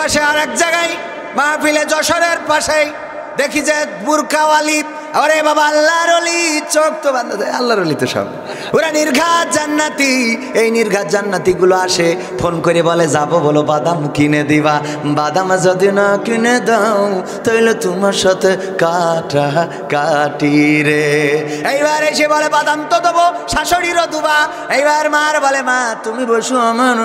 পাশে আর এক জায়গায় মাহফিলে যশোরের পাশেই দেখি যে বুরকাওয়ালি, আরে বাবা আল্লাহর ওলি, চোখ তো বান্ধ দেয়, আল্লাহর ওলি তো সব ওরা নির্ঘাত জান্নাতি। এই নির্ঘাত জান্নাতিগুলো আসে ফোন করে বলে যাবো, বলো বাদাম কিনে দিবা, বাদাম যদি না কিনে দাও তাহলে তোমার সাথে কাটা কাটি রে। এইবার এসে বলে বাদাম তো দেবো, শাশুড়িরও দুবা। এইবার মার বলে মা তুমি বসো আমার,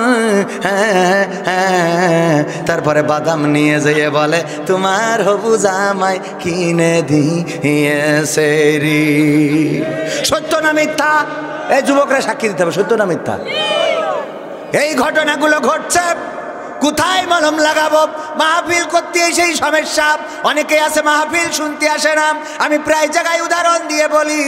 হ্যাঁ হ্যাঁ। তারপরে বাদাম নিয়ে যেয়ে বলে তোমার হবু জামাই কিনে দিয়েছে রে। সত্য না মিথ্যা? এই যুবকরা সাক্ষী দিতে হবে, সত্য না মিথ্যা? এই ঘটনাগুলো ঘটছে, কোথায় মলম লাগাবো? মাহফিল করতে এসেই সমস্যা। অনেকে আছে মাহফিল শুনতে আসে না। আমি প্রায় জায়গায় উদাহরণ দিয়ে বলি,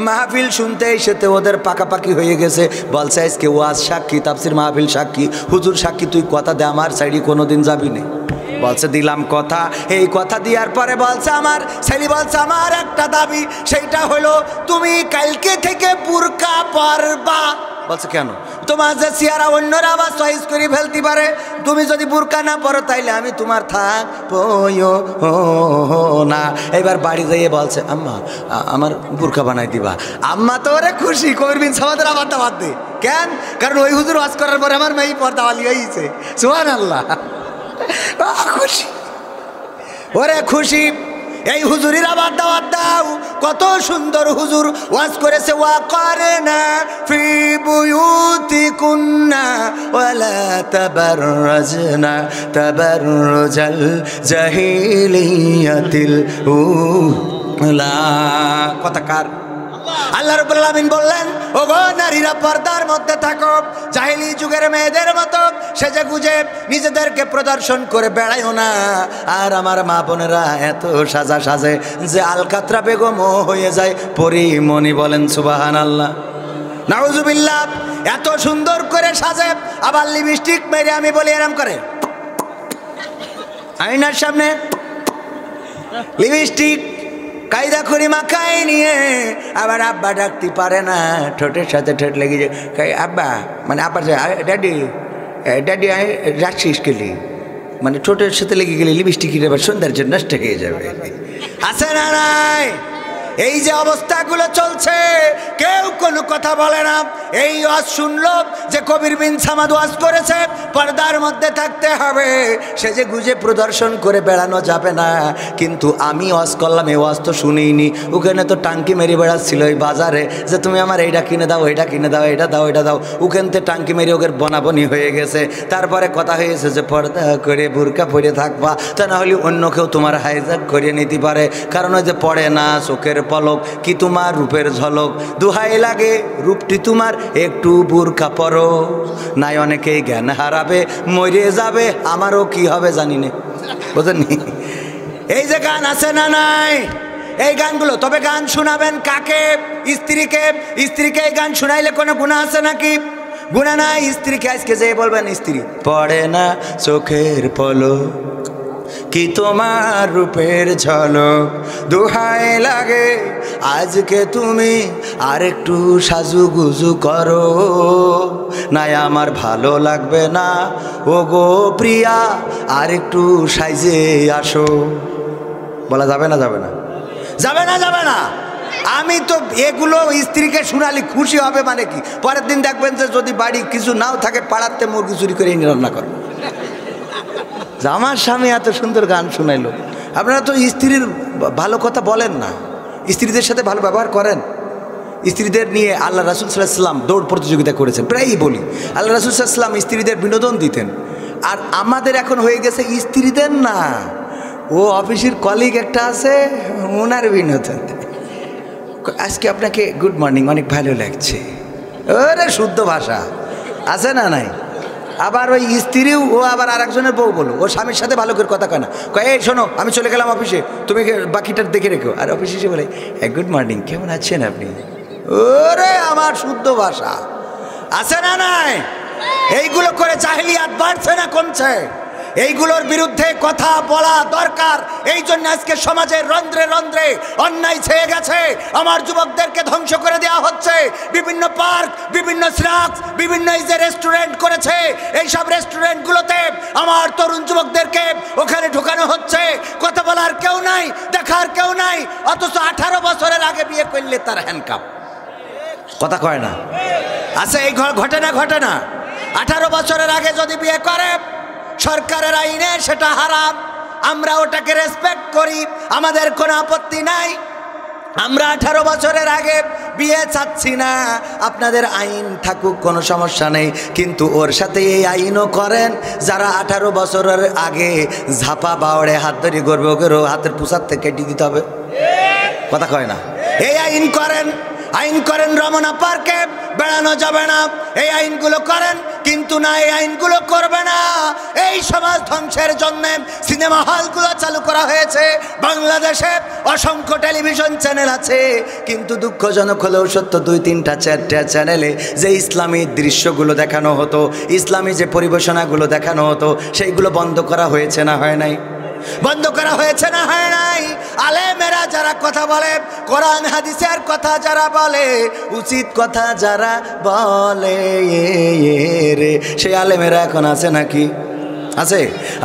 মাহফিল শুনতে এসেতে ওদের পাকাপাকি হয়ে গেছে। বলছে আজকে ওয়াজ সাক্ষী, তাফসির মাহফিল সাক্ষী, হুজুর সাক্ষী, তুই কথা দে আমার সাইডে কোনোদিন যাবি না। বলছে দিলাম কথা। এই কথা দেওয়ার পরে বলছে আমার ছেলে বলছে আমার একটা দাবি, সেইটা হলো তুমি কালকে থেকে বুরকা পরবা। বলছে কেন? তোমার যে চেহারা অন্যরা আবার চয়েস করে ফেলতে পারে, তুমি যদি বুরকা না পরো তাইলে আমি তোমার থাকবো না। এবার বাড়ি যাইয়ে বলছে আম্মা আমার বুরকা বানাই দিবা। আম্মা তো ওরে খুশি, করবিন সমাদের আবার দাবাদ দে। কেন? কারণ ওই হুজুর ওয়াজ করার পরে আমার মেয়ে পর্দাওয়ালি হয়েছে। সুবহানাল্লাহ, খুশি, ওরে খুশি। এই হুজুরির আবার দাওয়াত দাও, কত সুন্দর হুজুর ওয়াজ করেছে। ওয়া কারনা ফি বুয়ুতিকুন্না ওয়ালা তাবাররাজনা তাবাররুজাল জাহিলিয়াতিল উলা। কথা কার? আল্লাহ রাব্বুল আলামিন বললেন ওগো নারীরা পর্দার মধ্যে থাকো, জাহেলি যুগের মেয়েদের মতো সেজে গুজে নিজেদেরকে প্রদর্শন করে বেড়াইও না। আর আমার মা বোনেরা এত সাজা সাজে যে আলকাতরা বেগমও হয়ে যায় পরিমণি। বলেন সুবহানাল্লাহ, নাউজুবিল্লাহ। এত সুন্দর করে সাজে, আবার লিপস্টিক মেরে আমি বলি এরম করে আয়নার সামনে লিপস্টিক কায়দা করে মাখায় নিয়ে আবার আব্বা ডাকতে পারে না, ঠোঁটের সাথে ঠোঁট লেগে যায়। আব্বা মানে আব্বা ড্যাডি ড্যাডি রাখছিস গেলি, মানে ঠোঁটের সাথে লেগে গেলে লিপস্টিকের আবার সৌন্দর্য নষ্ট হয়ে যাবে। আছে না নাই? এই যে অবস্থাগুলো চলছে, কেউ কোনো কথা বলে না। এই ওয়াজ শুনলো যে কবির বিন সামাদ ওয়াজ করেছে পর্দার মধ্যে থাকতে হবে, সে যে গুজে প্রদর্শন করে বেড়ানো যাবে না। কিন্তু আমি ওয়াজ করলাম, এই ওয়াজ তো শুনিনি। ওখানে তো টাঙ্কি মেরে বেড়াচ্ছিল ওই বাজারে যে তুমি আমার এইটা কিনে দাও, এইটা কিনে দাও, এটা দাও, এটা দাও। ওখান থেকে টাঙ্কি মেরে ওদের বনাবনি হয়ে গেছে। তারপরে কথা হয়েছে যে পর্দা করে বুরকা পরে থাকবা, তা না হলে অন্য কেউ তোমার হাইজ্যাক করে নিতে পারে। কারণ ওই যে পড়ে না চোখের পলক কি তোমার রূপের ঝলক, দুহাই লাগে রূপটি তোমার একটু বুরকা পরো, নাই অনেকেই জ্ঞান হারাবে মরে যাবে, আমারও কি হবে জানি না। বুঝেননি? এই যে গান আছে না নাই, এই গানগুলো, তবে গান শোনাবেন কাকে? স্ত্রীকে। স্ত্রীকে এই গান শোনাইলে কোনো গুনাহ আছে নাকি? গুনাহ নাই। স্ত্রীকে আজকে যে বলবেন স্ত্রী পড়ে না চোখের পলক কি তোমার রূপের ঝলক, দুহাই লাগে আজকে তুমি আরেকটু সাজুগুজু করো, নাই আমার ভালো লাগবে না ও গো প্রিয়া আরেকটু সাইজে আসো। বলা যাবে না? যাবে না? যাবে না? যাবে না? আমি তো এগুলো স্ত্রীকে শোনালে খুশি হবে মানে কি, পরের দিন দেখবেন যে যদি বাড়ি কিছু নাও থাকে পাড়াতে মুরগি চুরি করে এনে রান্না করো। আমার স্বামী এত সুন্দর গান শোনাইলো। আপনারা তো স্ত্রীর ভালো কথা বলেন না, স্ত্রীদের সাথে ভালো ব্যবহার করেন। স্ত্রীদের নিয়ে আল্লাহ রাসূল সাল্লাল্লাহু আলাইহি ওয়াসাল্লাম দৌড় প্রতিযোগিতা করেছেন, প্রায়ই বলি। আল্লাহ রাসূল সাল্লাল্লাহু আলাইহি ওয়াসাল্লাম স্ত্রীদের বিনোদন দিতেন। আর আমাদের এখন হয়ে গেছে স্ত্রীদের না, ও অফিসের কলিগ একটা আছে ওনার বিনোদন। আজকে আপনাকে গুড মর্নিং, অনেক ভালো লাগছে। ওরে শুদ্ধ ভাষা আছে না নাই? আবার ওই স্ত্রীও ও আবার আরেকজনের বউ বলো, ও স্বামীর সাথে ভালো করে কথা কয় না, কয় এই শোনো আমি চলে গেলাম অফিসে, তুমি বাকিটা দেখে রেখো। আর অফিসে এসে বলে গুড মর্নিং, কেমন আছেন আপনি? ওরে আমার শুদ্ধ ভাষা আছে না নাই? এইগুলো করে জাহেলিয়াত বাড়ছে না কমছে? এইগুলোর বিরুদ্ধে কথা বলা দরকার। এই জন্য আজকে সমাজের রন্ধ্রে রন্ধ্রে অন্যায় ছেয়ে গেছে। আমার যুবকদেরকে ধ্বংস করে দেওয়া হচ্ছে। বিভিন্ন পার্ক, বিভিন্ন স্ন্যাক্স, বিভিন্ন এই যে রেস্টুরেন্ট করেছে, এইসব রেস্টুরেন্টগুলোতে আমার তরুণ যুবকদেরকে ওখানে ঢুকানো হচ্ছে। কথা বলার কেউ নাই, দেখার কেউ নাই, অথচ 18 বছরের আগে বিয়ে করলে তার হ্যান্ডকাপ। কথা কয় না? আছে এই ঘটনা। 18 বছরের আগে যদি বিয়ে করে সরকারের আইনে সেটা হারাম। আমরা ওটাকে রেসপেক্ট করি, আমাদের কোনো আপত্তি নাই। আমরা 18 বছরের আগে বিয়ে চাচ্ছি না, আপনাদের আইন থাকুক, কোনো সমস্যা নেই। কিন্তু ওর সাথে এই আইনও করেন যারা 18 বছরের আগে ঝাপা বাওড়ে হাত ধরে গর্ব করে হাতের পোশাক থেকে কেটে দিতে হবে। কথা কয় না? এই আইন করেন রমনা পার্কে বেড়ানো যাবে না, এই আইনগুলো করেন। কিন্তু না, এই আইনগুলো করবে না। এই সমাজ ধ্বংসের জন্য সিনেমা হলগুলো চালু করা হয়েছে। বাংলাদেশে অসংখ্য টেলিভিশন চ্যানেল আছে, কিন্তু দুঃখজনক হলেও সত্য 2-3টা 4টা চ্যানেলে যে ইসলামী দৃশ্যগুলো দেখানো হতো, ইসলামী যে পরিবেশনাগুলো দেখানো হতো, সেইগুলো বন্ধ করা হয়েছে না হয় নাই? বন্ধ করা হয়েছে না হয় নাই? আলেমেরা যারা কথা বলে, কোরআন হাদিসের কথা যারা বলে, উচিত কথা যারা বলে রে, সেই আলেমেরা এখন আছে নাকি? আছে?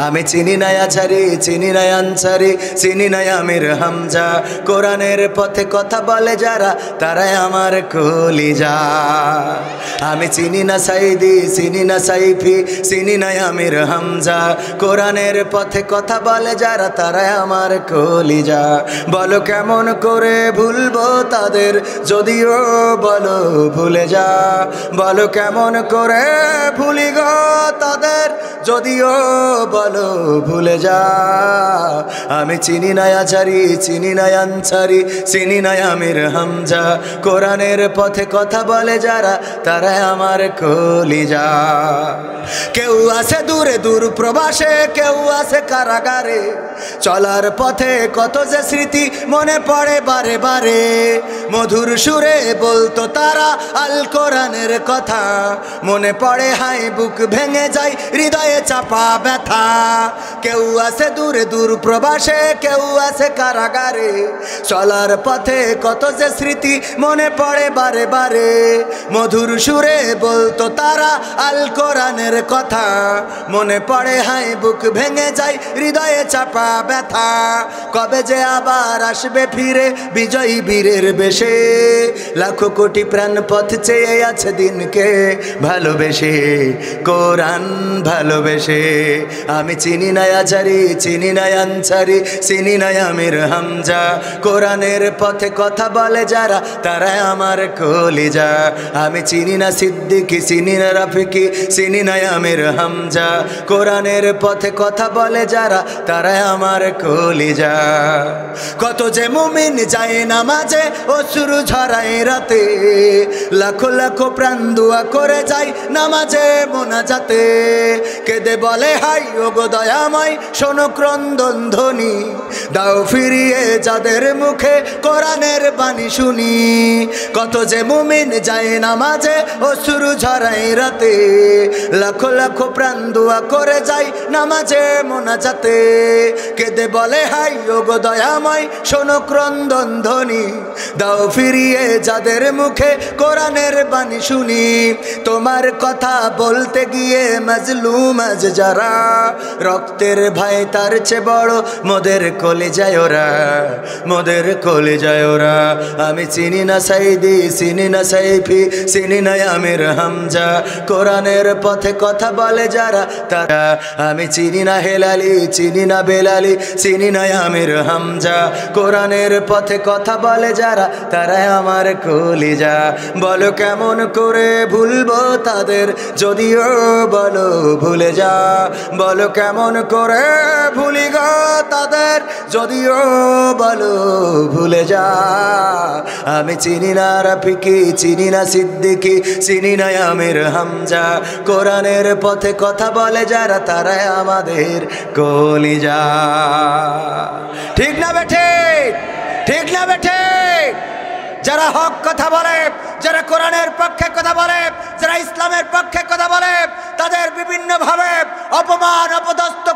আমি চিনি নাই আছারি, চিনি নাই আনসারি, চিনি নাই আমির হামজা। কোরআনের পথে কথা বলে যারা, তারাই আমার কলিজা। আমি চিনি না সাইদি, চিনি না সাইফি, চিনি নাই আমির হামজা। কোরআনের পথে কথা বলে যারা, তারাই আমার কলিজা। বলো কেমন করে ভুলবো তাদের, যদিও বলো ভুলে যা। বলো কেমন করে ভুলি গো তাদের, যদিও বলো ভুলে যা। আমি চিনি নাই আছারি, চিনি নাই আনসারি, চিনি নাই আমির হামজা। কোরআনের পথে কথা বলে যারা, তারাই আমার কলিজা। কেউ আছে দূরে দূর প্রবাসে, কেউ আছে কারাগারে। চলার পথে কত যে স্মৃতি মনে পড়ে বারে বারে। মধুর সুরে বলতো তারা আল কোরআনের কথা, মনে পড়ে হাই বুক ভেঙে যায়, হৃদয়ে চাপা ব্যথা। কেউ আছে দূরে দূর প্রবাসে, কেউ আছে কারাগারে। চলার পথে কত যে স্মৃতি মনে পড়ে বারে বারে। মধুর সুরে বলতো তারা আল কোরআনের কথা, মনে পড়ে হাই বুক ভেঙে যায়, হৃদয়ে চাপা ব্যথা। কবে যে আবার আসবে ফিরে বিজয়ী বীরের বেশে, লাখো কোটি প্রাণ পথ চেয়ে আছে দিনকে ভালোবেসে, কোরআন ভালোবেসে। আমি চিনি নাই আছারি, চিনি নাই আনসারি, চিনি নাই আমির হামজা। কোরআনের পথে কথা বলে যারা, তারাই আমার কলিজা। আমি চিনি না সিদ্দিকি, চিনি না রাফিকি, চিনি নাই আমির হামজা। কোরআনের পথে কথা বলে যারা, তারাই আমার কলিজা। কত যে মুমিন যায় নামাজে অশ্রু ঝরায় রাতে, লাখো লাখো প্রাণ দুয়া করে যায় নামাজে মোনাজাতে। কেঁদে বলে হাই ওগো দয়াময়, শোনো ক্রন্দন ধ্বনি, দাও ফিরিয়ে যাদের মুখে কোরআনের বাণী শুনি। কত যে মুমিন যায় নামাজে অশ্রু ঝরায় রাতে, লাখো লাখো প্রাণ দুয়া করে যায় নামাজে মোনাজাতে। কেঁদে বলে হাই ওগো দয়াময়, শোনো ক্রন্দন ধ্বনি, দাও ফিরিয়ে যাদের মুখে কোরআনের বাণী শুনি। তোমার কথা বলতে গিয়ে মাজলুম আজ যারা, রক্তের ভাই তার চেয়ে বড় মোদের কলিজায় ওরা, মোদের কলিজায় ওরা। আমি চিনি না সাইদি, চিনি না সাইফি, চিনি না আমির হামজা। কোরআনের পথে কথা বলে যারা, তারা। আমি চিনি না হেলালি, চিনি না বেলালি, চিনি না আমির হামজা। কোরআনের পথে কথা বলে যারা, তারাই আমার কলিজা। বলো কেমন করে ভুলবো তাদের, যদিও বলো ভুলে যা। বলো কেমন করে ভুলি গো তাদের, যদিও বলো ভুলে যা। আমি চিনি না রাফিকি, চিনি না সিদ্দিকি, চিনি না আমির হামজা। কোরআনের পথে কথা বলে যারা, তারাই আমাদের কলিজা। ঠিক না বেঠে? ঠিক না বেঠে? যারা হক কথা বলে, যারা কোরআনের পক্ষে কথা বলে, যারা ইসলামের পক্ষে কথা বলে, তাদের বিভিন্নভাবে অপমান অপদস্থ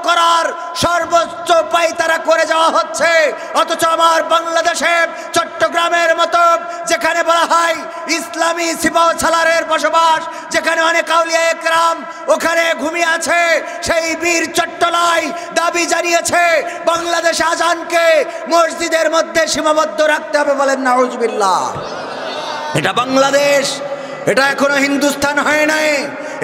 দেওয়া হচ্ছে। অথচ আমার বাংলাদেশে চট্টগ্রামের মতো যেখানে বলা হয় ইসলামী সিপাহ সালারের বসবাস, যেখানে অনেক আউলিয়া একরাম ওখানে ঘুমিয়ে আছে, সেই বীর চট্টলাই দাবি জানিয়েছে বাংলাদেশ আজানকে মসজিদের মধ্যে সীমাবদ্ধ রাখতে হবে। বলেন নাউজুবিল্লাহ। এটা বাংলাদেশ, এটা এখনো হিন্দুস্তান হয় নাই,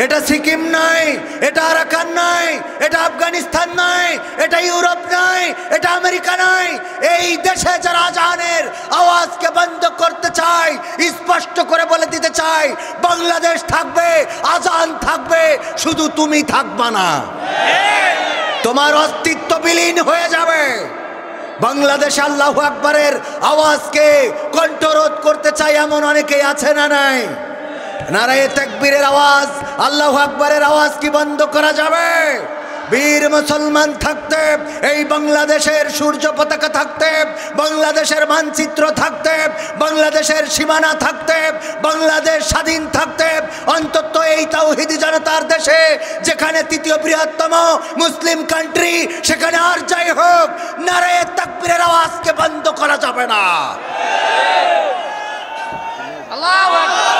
এটা সিকিম নয়, এটা আরাকান নয়, এটা আফগানিস্তান নয়, এটা ইউরোপ নয়, এটা আমেরিকা নয়। এই দেশে যারা আজানের আওয়াজকে বন্ধ করতে চায়, স্পষ্ট করে বলে দিতে চায় বাংলাদেশ থাকবে, আজান থাকবে, শুধু তুমি থাকবা না, তোমার অস্তিত্ব বিলীন হয়ে যাবে। বাংলাদেশ আল্লাহু আকবারের আওয়াজকে কণ্ঠরোধ করতে চায় এমন অনেকেই আছে না নাই? নারায়ে তাকবীরের আওয়াজ, আল্লাহু আকবারের আওয়াজ কি বন্ধ করা যাবে? বীর মুসলমান থাকতে, এই বাংলাদেশের সূর্য পতাকা থাকতে, বাংলাদেশের মানচিত্র থাকতে, বাংলাদেশের সীমানা থাকতে, বাংলাদেশ স্বাধীন থাকতে, অন্তত এই তাওহীদি জনতার দেশে যেখানে তৃতীয় বৃহত্তম মুসলিম কান্ট্রি, সেখানে আর যাই হোক নারায়ে তাকবীরের আওয়াজকে বন্ধ করা যাবে না। আল্লাহু আকবার।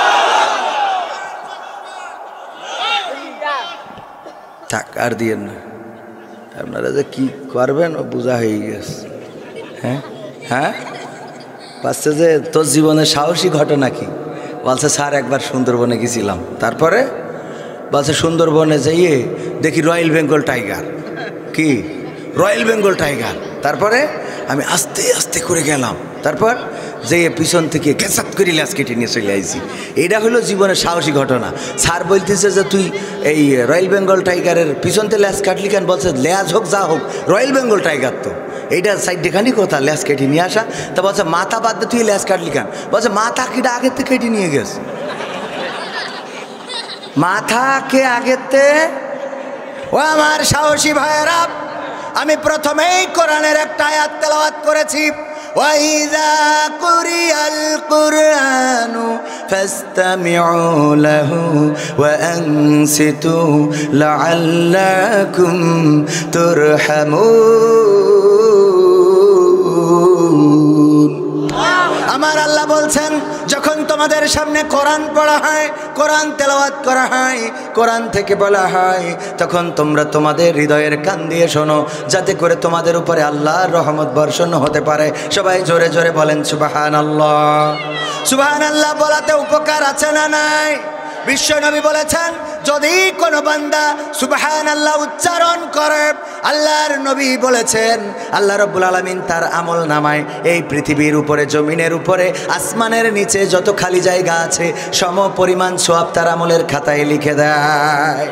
থাক আর দিয়েন না, আপনারা যে কি করবেন ও বোঝা হয়ে গেছে। হ্যাঁ হ্যাঁ, পাচ্ছে যে তোর জীবনের সাহসী ঘটনা কি? বলছে স্যার একবার সুন্দরবনে গেছিলাম, তারপরে বলছে সুন্দরবনে যেয়ে দেখি রয়্যাল বেঙ্গল টাইগার। কি রয়্যাল বেঙ্গল টাইগার? তারপরে আমি আস্তে আস্তে করে গেলাম, তারপর যেয়ে পিছন থেকে গেসাত করে ল্যাস কেটে নিয়ে চলে আইছি। এটা হলো জীবনের সাহসী ঘটনা। স্যার বলতেছে যে তুই এই রয়্যাল বেঙ্গল টাইগারের পিছন থেকে ল্যাস কাটলি কেন? বলছে ল্যাস হোক যা হোক রয়্যাল বেঙ্গল টাইগার তো এইটা সাইডেখানি কথা, ল্যাস কেটে নিয়ে আসা। তা বলছে মাথা বাদ দিয়ে তুই ল্যাস কাটলি কেন? বলছে মাথা কিটা আগের থেকে কেটে নিয়ে গেছে। মাথাকে আগেতে। ও আমার সাহসী ভাইয়েরা, আমি প্রথমেই কোরআনের একটা আয়াত তেলাওয়াত করেছি, وَإِذَا قُرِئَ الْقُرْآنُ فَاسْتَمِعُوا لَهُ وَأَنصِتُوا لَعَلَّكُمْ تُرْحَمُونَ। আমার আল্লাহ বলছেন যখন তোমাদের সামনে কোরআন পড়া হয়, কোরআন তেলাওয়াত করা হয়, কোরআন থেকে বলা হয়, তখন তোমরা তোমাদের হৃদয়ের কান দিয়ে শোনো, যাতে করে তোমাদের উপরে আল্লাহর রহমত বর্ষণ হতে পারে। সবাই জোরে জোরে বলেন সুবহানাল্লাহ। সুবহানাল্লাহ বলাতে উপকার আছে না নাই? বিশ্বনবী বলেছেন যদি কোনো বান্দা সুবহানাল্লাহ উচ্চারণ করে, আল্লাহর নবী বলেছেন আল্লাহ রাব্বুল আলামিন তার আমল নামায় এই পৃথিবীর উপরে, জমিনের উপরে, আসমানের নিচে যত খালি জায়গা আছে সম পরিমাণ সওয়াব তার আমলের খাতায় লিখে দেয়।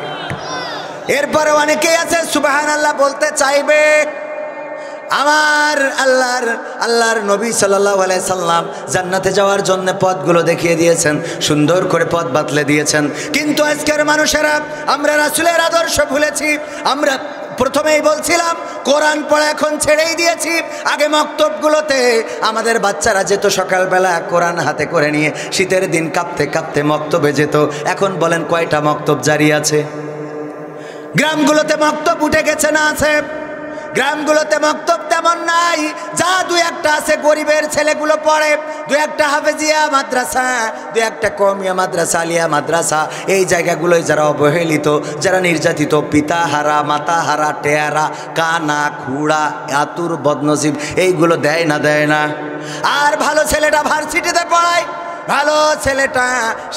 এরপরে অনেকেই আছে সুবহানাল্লাহ বলতে চাইবে। আমার আল্লাহর নবী সাল্লাল্লাহু আলাইহি সাল্লাম জান্নাতে যাওয়ার জন্য পথগুলো দেখিয়ে দিয়েছেন, সুন্দর করে পথ বাতলে দিয়েছেন। কিন্তু আজকের মানুষেরা আমরা রাসূলের আদর্শ ভুলেছি। আমরা প্রথমেই বলছিলাম কোরআন পড়া এখন ছেড়েই দিয়েছি। আগে মক্তবগুলোতে আমাদের বাচ্চারা যেত সকালবেলা কোরআন হাতে করে নিয়ে, শীতের দিন কাঁপতে কাঁপতে মক্তবে যেত। এখন বলেন কয়টা মক্তব জারি আছে? গ্রামগুলোতে মক্তব উঠে গেছে না আছে? গ্রামগুলোতে মক্তব তেমন নাই, যা দু একটা আছে গরিবের ছেলেগুলো পড়ে, দু একটা হাফেজিয়া মাদ্রাসা, দু একটা কমিয়া মাদ্রাসা, আলিয়া মাদ্রাসা। এই জায়গাগুলোয় যারা অবহেলিত, যারা নির্যাতিত, পিতা হারা, মাতা হারা, টেয়ারা, কানা, খুড়া, আতুর, বদনসিব, এইগুলো দেয় না। আর ভালো ছেলেটা ভার্সিটিতে পড়ায়, ভালো ছেলেটা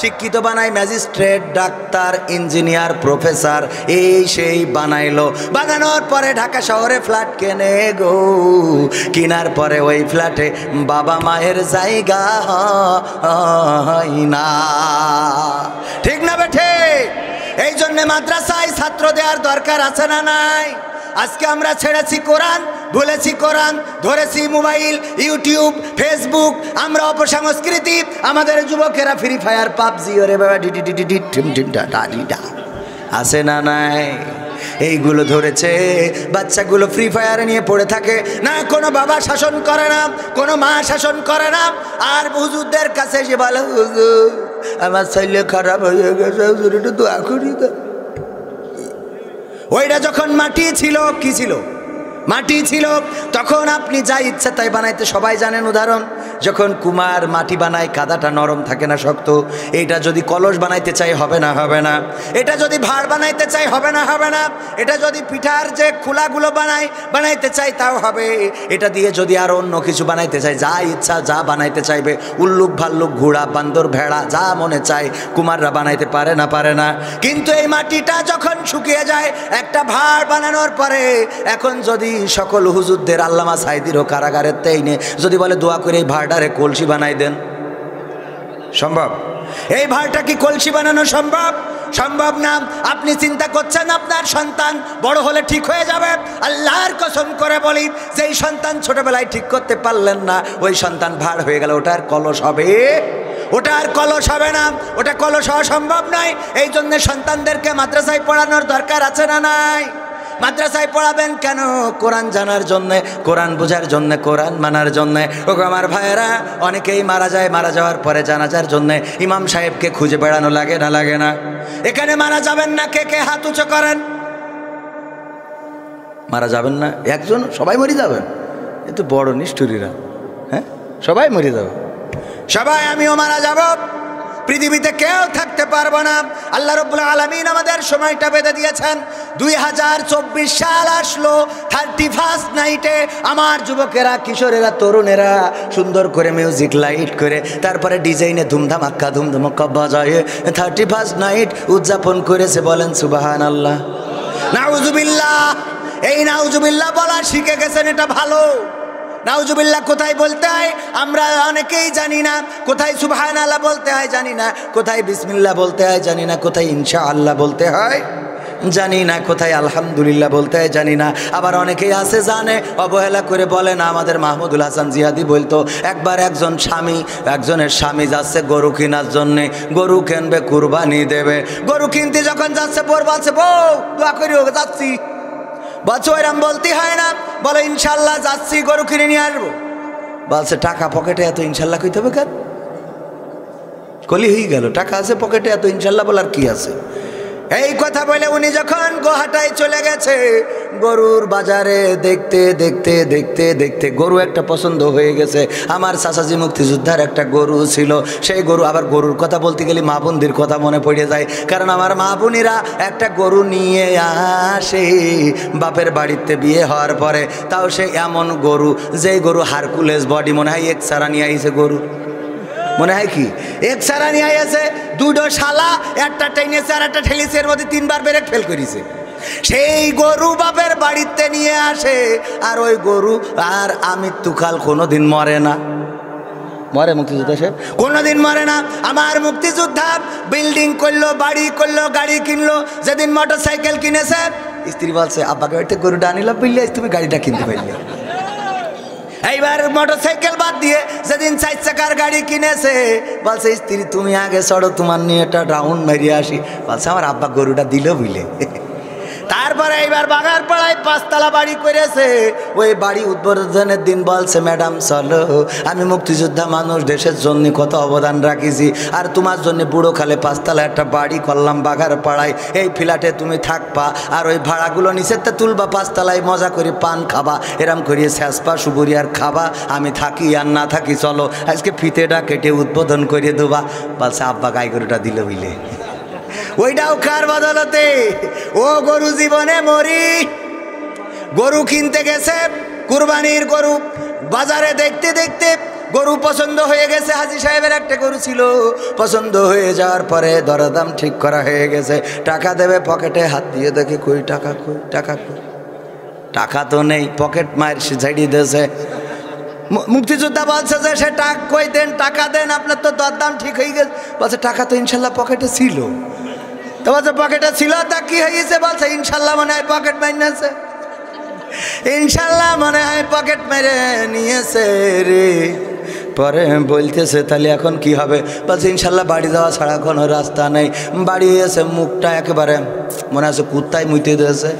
শিক্ষিত বানায় ম্যাজিস্ট্রেট, ডাক্তার, ইঞ্জিনিয়ার, প্রফেসর, এই সেই বানাইলো। বানানোর পরে ঢাকা শহরে ফ্ল্যাট কেনে গো, কেনার পরে ওই ফ্ল্যাটে বাবা মায়ের জায়গা হয় না। ঠিক না বেঠে? এই জন্যে মাদ্রাসায় ছাত্র দেওয়ার দরকার আছে না নাই? আজকে আমরা ছেড়েছি কোরআন, ভুলেছি কোরআন, ধরেছি মোবাইল, ইউটিউব, ফেসবুক। আমরা অপসংস্কৃতি, আমাদের যুবকেরা ফ্রি ফায়ার, পাবজি, ওরে বাবা আছে না নাই? এইগুলো ধরেছে, বাচ্চাগুলো ফ্রি ফায়ারে নিয়ে পড়ে থাকে। না কোনো বাবা শাসন করে না, কোনো মা শাসন করে না। আর হুজুরদের কাছে এসে বলে হুজুর আমার ছেলে খারাপ হয়ে গেছে, হুজুর একটু দোয়া করি তো। ওইটা যখন মাটি ছিল, কি ছিল? মাটি ছিল, তখন আপনি যা ইচ্ছা তাই বানাইতে সবাই জানেন উদাহরণ। যখন কুমার মাটি বানায় কাদাটা নরম থাকে না শক্ত, এইটা যদি কলস বানাইতে চাই হবে না হবে না, এটা যদি ভাঁড় বানাইতে চাই হবে না হবে না, এটা যদি পিঠার যে খোলাগুলো বানাইতে চাই তাও হবে, এটা দিয়ে যদি আর অন্য কিছু বানাইতে চাই, যা ইচ্ছা যা বানাইতে চাইবে, উল্লুক ভাল্লুক ঘোড়া বান্দর ভেড়া যা মনে চায় কুমাররা বানাইতে পারে না। কিন্তু এই মাটিটা যখন শুকিয়ে যায় একটা ভাঁড় বানানোর পরে, এখন যদি সকল হুজুরদের আল্লামা সাইদিরও কারাগারের তেইনে যদি বলে দোয়া করে এই ভাঁড়টারে কলসি বানাই দেন, সম্ভব? এই ভাঁড়টা কি কলসি বানানো সম্ভব? সম্ভব না। আপনি চিন্তা করছেন আপনার সন্তান বড় হলে ঠিক হয়ে যাবে, আল্লাহর কসম করে বলি যেই সন্তান ছোটবেলায় ঠিক করতে পারলেন না ওই সন্তান ভাঁড় হয়ে গেল, ওটার কলস হবে? ওটা আর কলস হবে না, ওটা কলস হওয়া সম্ভব নয়। এই জন্য সন্তানদেরকে মাদ্রাসায় পড়ানোর দরকার আছে না নাই? মাদ্রাসায় পড়াবেন কেন? কোরআন জানার জন্যে, কোরআন বোঝার জন্যে, কোরআন মানার জন্যে। ওগো আমার ভাইয়েরা, অনেকেই মারা যায়, মারা যাওয়ার পরে জানাজার জন্যে ইমাম সাহেবকে খুঁজে বেড়ানো লাগে না লাগে না? এখানে মারা যাবেন না, কে কে হাত উঁচু করেন? মারা যাবেন না একজন? সবাই মরে যাবেন? এ তো বড় নিষ্ঠুরীরা। হ্যাঁ, সবাই মরে যাবে, সবাই, আমিও মারা যাব, পৃথিবীতে কেউ থাকতে পারবো না। আল্লাহ রাব্বুল আলামিন আমাদের সময়টা বেঁধে দিয়েছেন। 2024 সাল আসলো, 31st নাইটে আমার যুবকেরা, কিশোরেরা, তরুণেরা সুন্দর করে মিউজিক লাইট করে তারপরে ডিজাইনে ধুমধামাক্কা ধুমধামাক্কা বাজায় 31st নাইট উদযাপন করেছে। বলেন সুবহানাল্লাহ, নাউজুবিল্লাহ। এই নাউজুবিল্লাহ বলা শিখে গেছেন, এটা ভালো। নাউজুবিল্লাহ কোথায় বলতে হয় আমরা অনেকেই জানি না, কোথায় সুবহানাল্লাহ বলতে হয় জানি না, কোথায় বিসমিল্লাহ বলতে হয় জানি না, কোথায় ইনশাআল্লাহ বলতে হয় জানি না, কোথায় আলহামদুলিল্লাহ বলতে হয় জানি না। আবার অনেকেই আছে জানে, অবহেলা করে বলে না। আমাদের মাহমুদুল হাসান জিহাদি বলতো, একবার একজনের স্বামী যাচ্ছে গরু কেনার জন্যে, গরু কিনবে, কুরবানি দেবে। গরু কিনতে যখন যাচ্ছে বোর বলছে, বউ দোয়া করি হোক, যাচ্ছি। বলছে ওইরাম বলতে হয় না, বলে ইনশাল্লাহ যাচ্ছি, গরু কিনে নিয়ে আসবো। বলছে টাকা পকেটে, এত ইনশাল্লাহ কইতে হবে কেন? কলি হয়ে গেল, টাকা আছে পকেটে, এত ইনশাল্লাহ বলার কি আছে? এই কথা বলে উনি যখন গোহাটায় চলে গেছে, গরুর বাজারে দেখতে দেখতে দেখতে দেখতে গরু একটা পছন্দ হয়ে গেছে। আমার চাচাজি মুক্তিযোদ্ধার একটা গরু ছিল, সেই গরু, আবার গরুর কথা বলতে গেলে মা বোনদের কথা মনে পড়ে যায়, কারণ আমার মা বোনেরা একটা গরু নিয়ে আসে বাপের বাড়িতে বিয়ে হওয়ার পরে, তাও সে এমন গরু, যেই গরু হারকুলেস বডি, মনে হয় এক সারা নিয়ে আইছে গরু, মনে হয় কি এক সারা নিয়ে আইছে, দুটো শালা, একটা টেনেছে আর একটা ঠেলেছে, এর মধ্যে 3বার ব্রেক ফেল করেছে। সেই গরু বাপের বাড়িতে নিয়ে আসে, আর ওই গরু আর আমৃত্যুকাল কোনোদিন মরে না। মরে মুক্তিযোদ্ধা সাহেব? কোনোদিন মরে না। আমার মুক্তিযোদ্ধা বিল্ডিং করলো, বাড়ি করলো, গাড়ি কিনলো। যেদিন মোটরসাইকেল কিনেছে, স্ত্রী বলছে আব্বাকে বাড়িতে গরুটা আনিলাম বুঝলে, তুমি গাড়িটা কিনতে পারলে। এইবার মোটরসাইকেল বাদ দিয়ে যেদিন 4 চাকার গাড়ি কিনেছে, বলছে স্ত্রী তুমি আগে চড়ো, তোমার নিয়ে একটা রাউন্ড মারিয়ে আসি। বলছে আমার আব্বা গরুটা দিল বুঝলে। তারপরে এইবার বাগারপাড়ায় 5 তলা বাড়ি করেছে। ওই বাড়ি উদ্বোধনের দিন বলছে ম্যাডাম চলো, আমি মুক্তিযোদ্ধা মানুষ, দেশের জন্য কত অবদান রাখিছি, আর তোমার জন্য বুড়ো খালে 5 তলা একটা বাড়ি করলাম বাগারপাড়ায়, এই ফ্ল্যাটে তুমি থাকবা, আর ওই ভাড়াগুলো নিচেতে তুলবা, 5 তলায় মজা করে পান খাবা, এরম করিয়ে শেষপা সুপুরি আর খাবা, আমি থাকি আর না থাকি, চলো আজকে ফিতেটা কেটে উদ্বোধন করে দেবা। বলছে আব্বা গাই গরুটা দিল বুঝলে। ওইটাও কার বদলতে? ও গরু জীবনে মরি। গরু কিনতে গেছে, কুরবানির গরু, বাজারে দেখতে দেখতে গরু পছন্দ হয়ে গেছে। হাজী সাহেবের একটা গরু ছিল, পছন্দ হয়ে যাওয়ার পরে দরদাম ঠিক করা হয়ে গেছে, টাকা দেবে, পকেটে হাত দিয়ে দেখে কই টাকা, কই টাকা, কই টাকা তো নেই, পকেট মায়ের সে ঝাড়িয়ে দিয়েছে। মুক্তিযোদ্ধা বলছে যে সে টাকা কই দেন, টাকা দেন, আপনার তো দরদাম ঠিক হয়ে গেছে। বলছে টাকা তো ইনশাল্লাহ পকেটে ছিল। তো বলছে পকেটে ছিল, তা কি হয়েছে? বলছে ইনশাল্লাহ মনে হয় পকেট মারিয়েছে, ইনশাল্লাহ মনে হয় পকেট মেরে নিয়েছে রে। পরে বলতেছে তাহলে এখন কি হবে? বলছে ইনশাল্লাহ বাড়ি যাওয়া ছাড়া কোনো রাস্তা নেই। বাড়ি এসে মুখটা একেবারে মনে আছে কুত্তায় মুইতে দিয়েছে।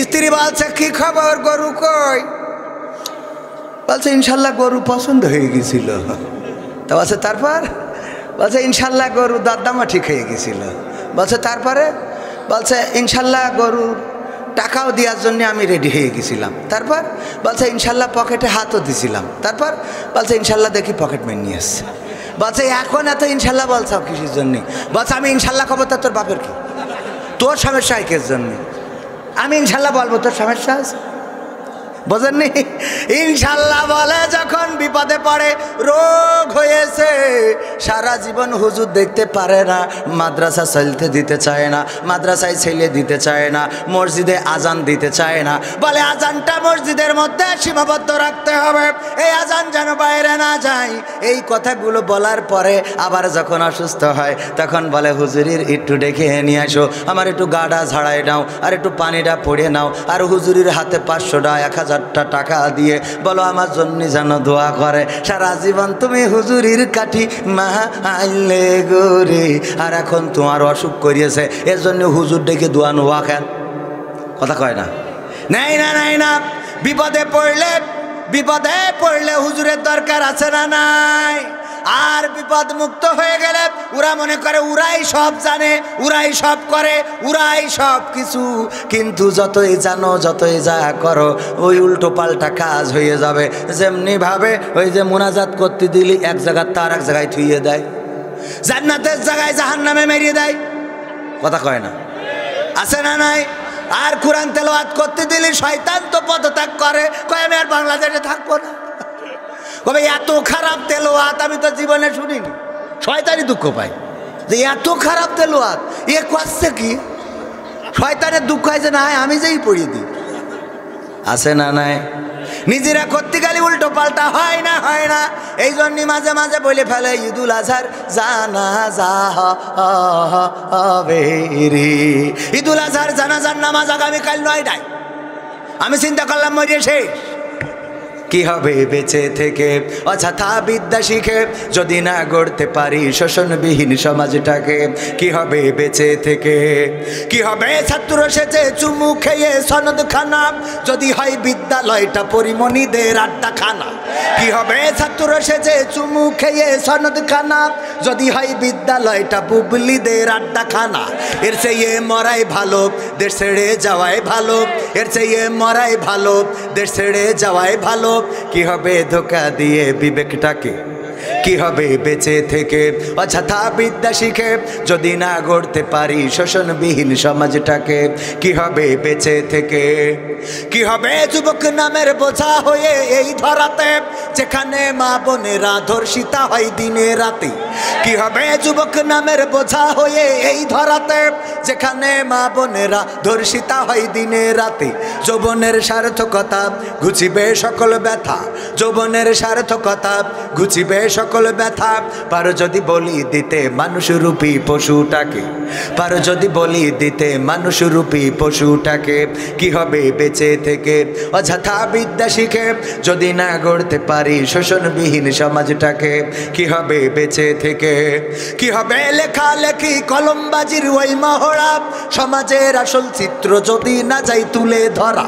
স্ত্রী বলছে কি খবর, গরু কই? বলছে ইনশাল্লাহ গরু পছন্দ হয়ে গেছিল। তা বলছে তারপর? বলছে ইনশাল্লাহ গরু দরদামও ঠিক হয়ে গেছিল। বলছে তারপরে? বলছে ইনশাল্লাহ গরুর টাকাও দেওয়ার জন্য আমি রেডি হয়ে গেছিলাম। তারপর বলছে ইনশাল্লাহ, পকেটে হাতও দিছিলাম। তারপর বলছে ইনশাল্লাহ দেখি পকেট মেন নিয়ে আসছে। বলছে এখন এত ইনশাল্লাহ বলছাও কিসের জন্যে? বলছে আমি ইনশাল্লাহ খবর তা তোর বাপের কি, তোর সমস্যা হয় কিসের জন্যে? আমি ইনশাল্লাহ বলবো তোর সমস্যা আছে, বোঝেননি? ইনশাল্লাহ বলে যখন বিপদে পড়ে, রোগ হয়েছে, সারা জীবন হুজুর দেখতে পারে না, মাদ্রাসা চলতে দিতে চায় না, মাদ্রাসায় ছেলে দিতে চায় না, মসজিদে আজান দিতে চায় না, বলে আজানটা মসজিদের মধ্যে সীমাবদ্ধ রাখতে হবে, এই আজান যেন বাইরে না যায়। এই কথাগুলো বলার পরে আবার যখন অসুস্থ হয় তখন বলে হুজুরির একটু ডেকে নিয়ে আসো, আমার একটু গাডা ঝাড়াই নাও, আর একটু পানিটা পড়ে নাও, আর হুজুরির হাতে 500টা 1000টা টাকা দিয়ে বলো আমার জন্য যেন দোয়া করে। সারা জীবন তুমি হুজুরির কাঠি মাইলে গোরে, আর এখন তোমার অসুখ করিয়েছে, এর জন্য হুজুর ডেকে দোয়া নোয়া কেন? কথা কয় না? নাই না, নাই না। বিপদে পড়লে হুজুরের দরকার আছে না নাই? আর বিপদ মুক্ত হয়ে গেলে ওরা মনে করে ওরাই সব জানে, ওরাই সব করে, ওরাই সব কিছু। কিন্তু যতই জানো, যতই যা করো, ওই উল্টো পাল্টা কাজ হয়ে যাবে। যেমনি ভাবে ওই যে মুনাজাত করতে দিলি এক জায়গার তার এক জায়গায় থুইয়ে দেয়, জান্নাতের জায়গায় জাহান্নামে মেরিয়ে দেয়। কথা কয় না? আছে না নাই? আর কোরআন তেলাওয়াত করতে দিলি শয়তান তো পদত্যাগ করে, কয় আমি আর বাংলাদেশে থাকবো না। কবে এত খারাপ তেলাওয়াত আমি তো জীবনে শুনিনি। শয়তানই দুঃখ পায় যে এত খারাপ তেলাওয়াত, এ করছে কি? শয়তানের দুঃখ হয় যে না আমি যেই পড়িয়ে দিই। আছে না নাই? নিজেরা করতে গেলে উল্টো পাল্টা হয় না, হয় না। এই জন্য মাঝে মাঝে বলে ফেলে ঈদুল আজহার জানাজা হবে রে, ঈদুল আজহার জানাজার নামাজ আগামীকাল 9টায়। আমি চিন্তা করলাম মরিয়ে শেষ, কি হবে বেঁচে থেকে অযথা বিদ্যা শিখে যদি না গড়তে পারি শোষণবিহীন সমাজটাকে? কি হবে বেঁচে থেকে? কি হবে ছাত্র সেজে চুমু খেয়ে সনদ খানা যদি হয় বিদ্যালয়টা পরিমণিদের আড্ডাখানা? কি হবে ছাত্র সেজে চুমু খেয়ে সনদ খানা যদি হয় বিদ্যালয়টা বুবলিদের আড্ডাখানা? এর চেয়ে মরাই ভালো, দেশ ছেড়ে যাওয়াই ভালো, এর চেয়ে মরাই ভালো, দেশ ছেড়ে যাওয়াই ভালো। কি হবে ধোকা দিয়ে বিবেকটাকে? কি হবে বেঁচে থেকে অযথা বিদ্যা শিখে যদি না গড়তে পারি শোষণবিহীন সমাজটাকে? কি হবে বেঁচে থেকে? কি হবে যুবক নামের বোঝা হয়ে এই ধরাতে যেখানে মা বোনেরা ধর্ষিতা হয় দিনে রাতে? কি হবে যুবক নামের বোঝা হয়ে এই ধরাতে যেখানে মা বোনেরা ধর্ষিতা হয় দিনে রাতে? যৌবনের সার্থকতা ঘুচিবে সকল ব্যথা, যৌবনের সার্থকতা ঘুচিবে সকল ব্যথা। পারো যদি বলি দিতে মানুষরূপী পশুটাকে, পারো যদি বলি দিতে মানুষরূপী পশুটাকে? কি হবে বেঁচে থেকে অযথা বিদ্যা শিখে যদি না গড়তে পারি শোষণবিহীন সমাজটাকে? কি হবে বেঁচে থেকে? কি হবে লেখালেখি কলমবাজির ওই মহড়া সমাজের আসল চিত্র যদি না যাই তুলে ধরা?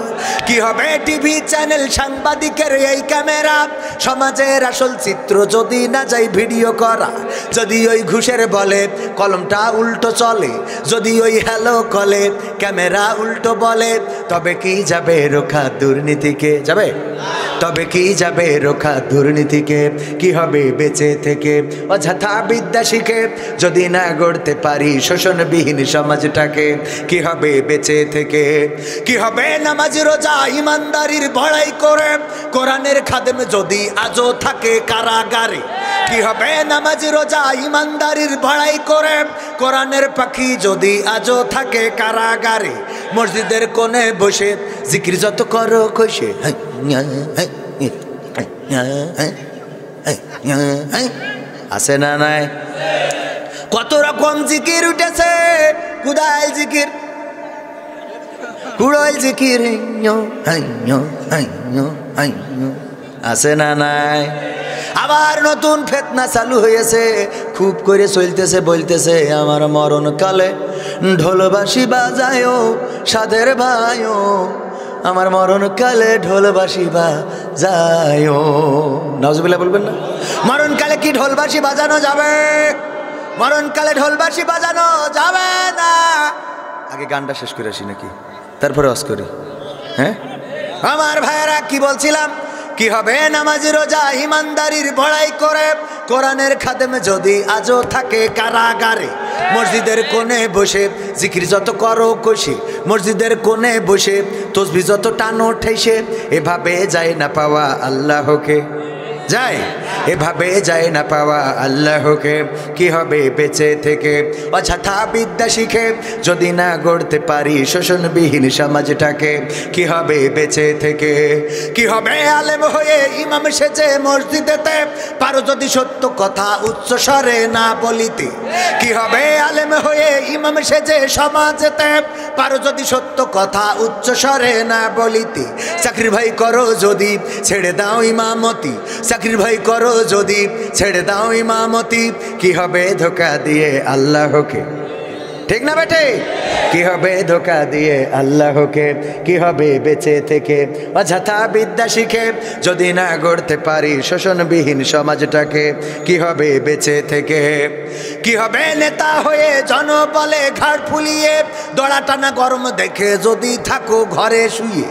কি হবে টিভি চ্যানেল সাংবাদিকের এই ক্যামেরা সমাজের আসল চিত্র যদি না যাই ভিডিও করা? যদি ওই ঘুষের বলে কলমটা উল্টো চলে, যদি ওই হ্যালো কলে ক্যামেরা উল্টো বলে, তবে কি যাবে রোখা দুর্নীতিকে? যাবে? তবে কি যাবে রোখা দুর্নীতিকে? কি হবে বেঁচে থেকে অযথা বিদ্যা শিখে যদি না গড়তে পারি শোষণবিহীন সমাজটাকে? কি হবে বেঁচে থেকে? কি হবে নামাজ রোজা ইমানদারির বড়াই করে কোরআনের খাদেম যদি আজও থাকে কারাগারে? কি হবে নামাজ রোজা ইমানদারির বড়াই করে কোরআনের পাখি যদি আজও থাকে কারাগারে? মসজিদের কোণে বসে জিকির যত করো কইসে আছে না নাই? কত রকম জিকির উঠেছে, কুদাল জিকির, কুড়াল জিকির, আছে না নাই? আবার নতুন ফেতনা চালু হয়েছে, খুব করে চলতেছে, বলতেছে আমার মরণকালে ঢোলবাসি বাজায়ও সাধের ভাইও, আমার মরণকালে ঢোলবাসি বাজায়ও। নাউজুবিল্লাহ বলবেন না? মরণকালে কি ঢোলবাসি বাজানো যাবে? মরণকালে ঢোলবাসি বাজানো যাবে না। আগে গানটা শেষ করে আসি নাকি? তারপরে ওয়াজ করি। হ্যাঁ আমার ভাইয়েরা, কি বলছিলাম? কি হবে নামাজি রোজা ইমানদারির বড়াই করে, কোরআনের খাদেম যদি আজও থাকে কারাগারে। মসজিদের কোণে বসে জিকির যত করো কষে, মসজিদের কোণে বসে তসবিহ যত টানো ঠেসে, এভাবে যায় না পাওয়া আল্লাহকে, যায় এভাবে যায় না পাওয়া আল্লাহকে। কি হবে বেঁচে থেকে অযথা বিদ্যা শিখে, যদি না গড়তে পারি শোষণবিহীন সমাজটাকে? কি হবে বেঁচে থেকে? কি হবে আলেম হয়ে ইমাম সেজে মসজিদেতে, পারো যদি সত্য কথা উচ্চ স্বরে না বলিতে? কি হবে আলেম হয়ে ইমাম সেজে সমাজেতে, পারো যদি সত্য কথা উচ্চ স্বরে না বলিতে? চাকরির ভাই করো যদি ছেড়ে দাও ইমামতি, চাকরির ভাই করো যদি ছেড়ে দাও ইমামতি। কি হবে ধোকা দিয়ে আল্লাহকে? ঠিক না বেটে? কি হবে ধোকা দিয়ে আল্লাহকে? কি হবে বেঁচে থেকে অযথা বিদ্যা শিখে, যদি না গড়তে পারি শোষণবিহীন সমাজটাকে? কি হবে বেঁচে থেকে? কি হবে নেতা হয়ে জনবলে ঘাড় ফুলিয়ে, দড়া টানা গরম দেখে যদি থাকো ঘরে শুয়ে?